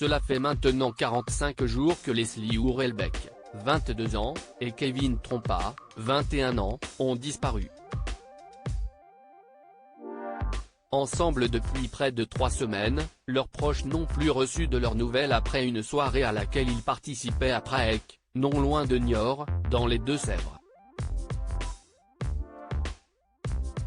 Cela fait maintenant 45 jours que Leslie Hurlbeck, 22 ans, et Kevin Trompa, 21 ans, ont disparu. Ensemble depuis près de 3 semaines, leurs proches n'ont plus reçu de leurs nouvelles après une soirée à laquelle ils participaient à Prague, non loin de Niort, dans les Deux-Sèvres.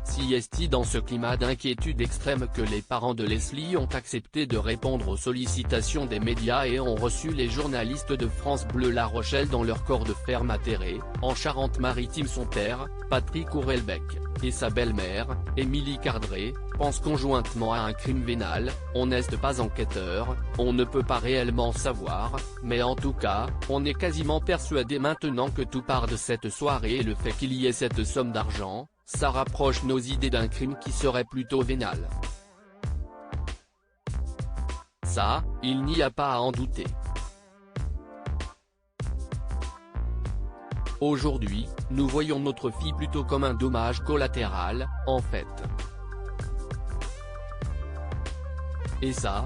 C'est dans ce climat d'inquiétude extrême que les parents de Leslie ont accepté de répondre aux sollicitations des médias et ont reçu les journalistes de France Bleu La Rochelle dans leur corps de ferme atterré, en Charente-Maritime. Son père, Patrick Hurlbeck, et sa belle-mère, Émilie Cardré, pensent conjointement à un crime vénal. On n'est pas enquêteur, on ne peut pas réellement savoir, mais en tout cas, on est quasiment persuadé maintenant que tout part de cette soirée et le fait qu'il y ait cette somme d'argent, ça rapproche nos idées d'un crime qui serait plutôt vénal. Ça, il n'y a pas à en douter. Aujourd'hui, nous voyons notre fille plutôt comme un dommage collatéral, en fait. Et ça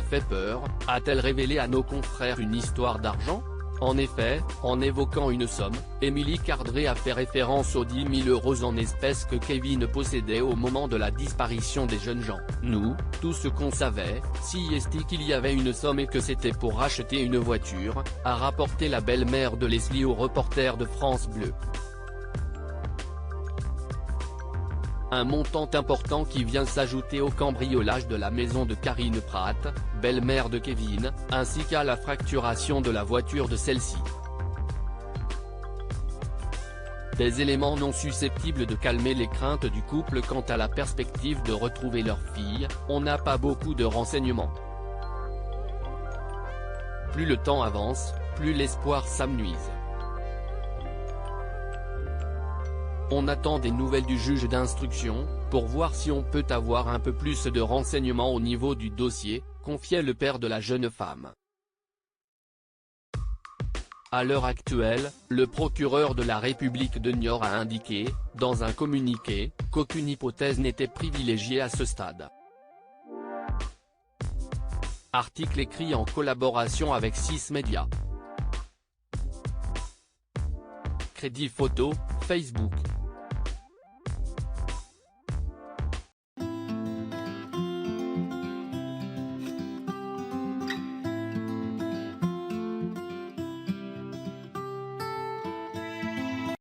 fait peur, a-t-elle révélé à nos confrères une histoire d'argent ? En effet, en évoquant une somme, Émilie Cardré a fait référence aux 10 000 € en espèces que Kevin possédait au moment de la disparition des jeunes gens. Nous, tout ce qu'on savait, c'est qu'il y avait une somme et que c'était pour acheter une voiture, a rapporté la belle-mère de Leslie au reporter de France Bleu. Un montant important qui vient s'ajouter au cambriolage de la maison de Karine Pratt, belle-mère de Kevin, ainsi qu'à la fracturation de la voiture de celle-ci. Des éléments non susceptibles de calmer les craintes du couple quant à la perspective de retrouver leur fille. On n'a pas beaucoup de renseignements. Plus le temps avance, plus l'espoir s'amenuise. On attend des nouvelles du juge d'instruction, pour voir si on peut avoir un peu plus de renseignements au niveau du dossier, confiait le père de la jeune femme. À l'heure actuelle, le procureur de la République de Niort a indiqué, dans un communiqué, qu'aucune hypothèse n'était privilégiée à ce stade. Article écrit en collaboration avec 6 médias. Crédit photo, Facebook.